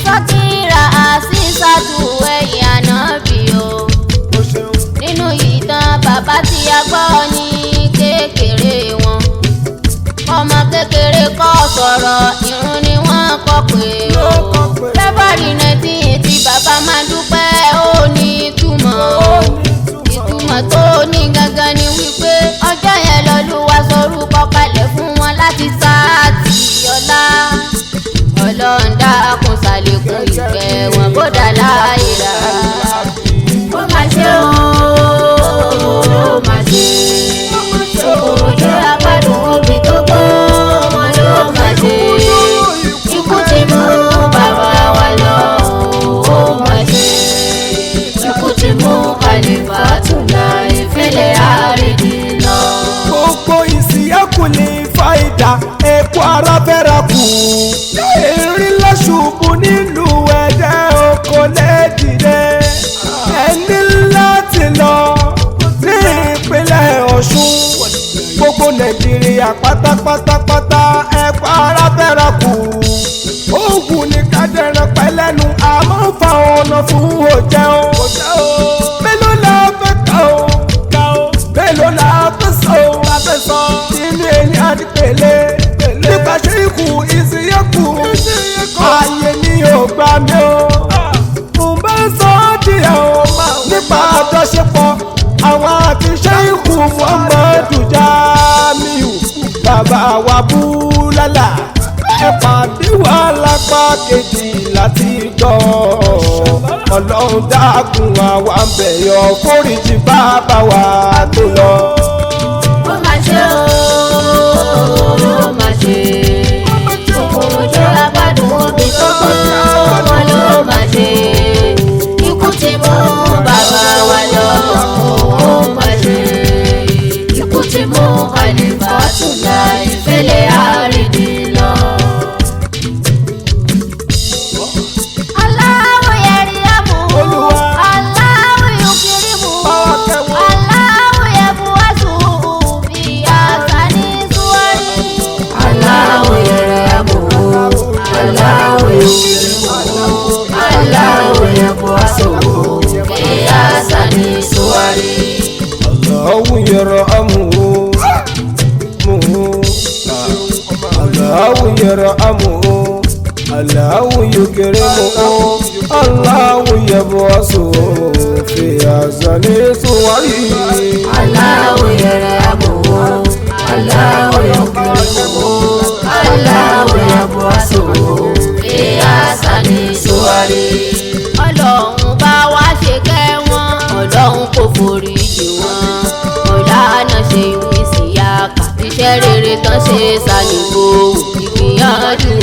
Asakira Asisatu ẹ̀yìn ànábì o. Nínú ìtàn bàbá tí a gbọ́ ní kékeré wọn. Ọmọ kékeré kọ́ sọ̀rọ̀ irun ni wọ́n kọ́ pé o. February 19 tí bàbá máa dúpẹ́ ó ní ìtumọ̀. Ìtumọ̀ tó ní gangan ni wípé ọjọ́ yẹn l'Olúwa sorúkọ kalẹ̀ fún wọn láti sáàtì ọlá. Ọlọ́run dákun ṣàlékún ìkẹ́ wọn kó dà láyé rà. Ó máa ṣe ó máa ṣe. Òjò agbádùn obì tó gbó wọn ló máa ṣe. Ikú ti mú bàbá wa lọ ó máa ṣe. Ikú ti mú kàlífà tún láì fẹ́lẹ́ àrídì lọ. Gbogbo ìsìyẹ́kù ní fàyídà epo ara fẹ́ra kù. Erin lọ́ṣùbù nílùú ẹ̀dẹ́ oko lè dìde. Ẹni láti lọ ní ìpínlẹ̀ Ọ̀ṣun. Gbogbo Nàìjíríà pátápátápátá epo ara fẹ́ra kù. Òògùn ní kádẹ́rẹ́ pẹ́lẹ́nu àmọ́ fa ọ̀nà fún òjẹun. Mélòó la fẹ́ ká o? Mélòó la fẹ́ sọ? Nínú èyí àdìpẹ̀lẹ̀ nípa ṣe ikú ìsìyẹ́kù. Ayé ni ò gbà mí o. Mo bá sọ díẹ̀ o nípa àjọṣepọ̀ àwọn àti ṣe ikú Muhammadu Jamiu. Bàbá wa Búlálà ẹ pàdé wà lápá kejì láti gbọ́. Ọlọ́run dákun àwa ń bẹ̀yọ̀ foríjì bàbá wa tó lọ. Ó máa ṣe ó máa ṣe. Òjò agbádùn obì tó gbó wọn ló máa ṣe. Ikú ti mú bàbá wa lọ ó máa ṣe. Ikú ti mú kàlífà tún láì fẹ́lẹ́ àrídì lọ. Allahu yariamu, Allahu yukrimu, Allahu yabuasu bi asani suwari. Allahu yariamu, Allahu yukrimu, Allahu yabuasu bi asani suwari. Allahu yarhamuhu, Allahu yarhamuhu, Allahu yukrimuhu, Allahu yab'asuhu fi ahsani suwari. Allahu yarhamuhu, Allahu yukrimuhu, Allahu yab'asuhu fi ahsani suwari. Ọlọ́run bá wá ṣe kẹ́ wọn, Ọlọ́run kò forí jì wọ́n. Mọ̀lánà ṣe ìwé sí yàkà, iṣẹ́ rere tán ṣe ṣàlùkò. Ìgbìyànjú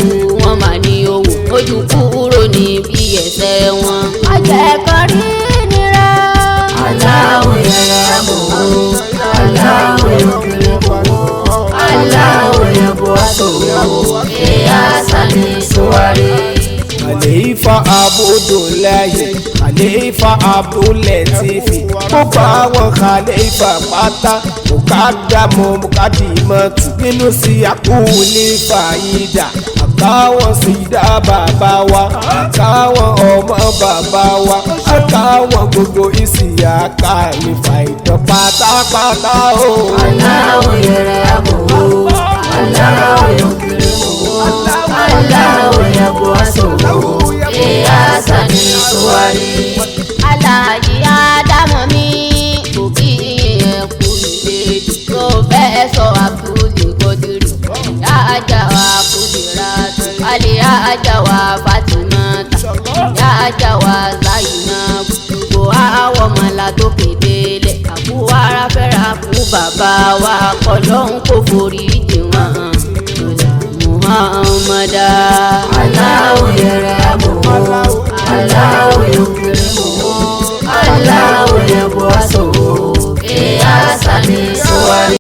wọn mà ní owó, ojú kúrò níbi ẹ̀ṣẹ̀ wọn. Ajẹ́kọ̀ọ́ rí nira. Allahu yarhamuhu, Allahu yukrimuhu, Allahu yab'asuhu fi ahsani suwari. Khalifa Abdullahi, Khalifa Abdul-Latifi, gbogbo àwọn Khalifa pátá mùkádàmù mùkádìmọ̀tù nínú sí àkúlé fàyídà. Àkáwọn sídà bàbá wa, àkáwọn ọmọ bàbá wa, àkáwọn gbogbo ìsìyàká ìfà ìdán pátápátá o. Allahu yarhamuhu, Allahu yukrimuhu, Allahu yab'asuhu fi ahsani suwari. Aláàjì Ádámọ̀ mi kò kí ẹ̀ kú ìdèjì. Prọfẹ́sọ̀ Abdul Qadir, yájà wa Kudiratu, alẹ́ yájà wa Fatimata, yájà wa Zainab. Gbogbo àwọn ọmọlá tó kéde lẹ̀ àbúwárà fẹ́ra fún bàbá wa kọ́ lóhun kò forí jì wọ́n. Muhammadu.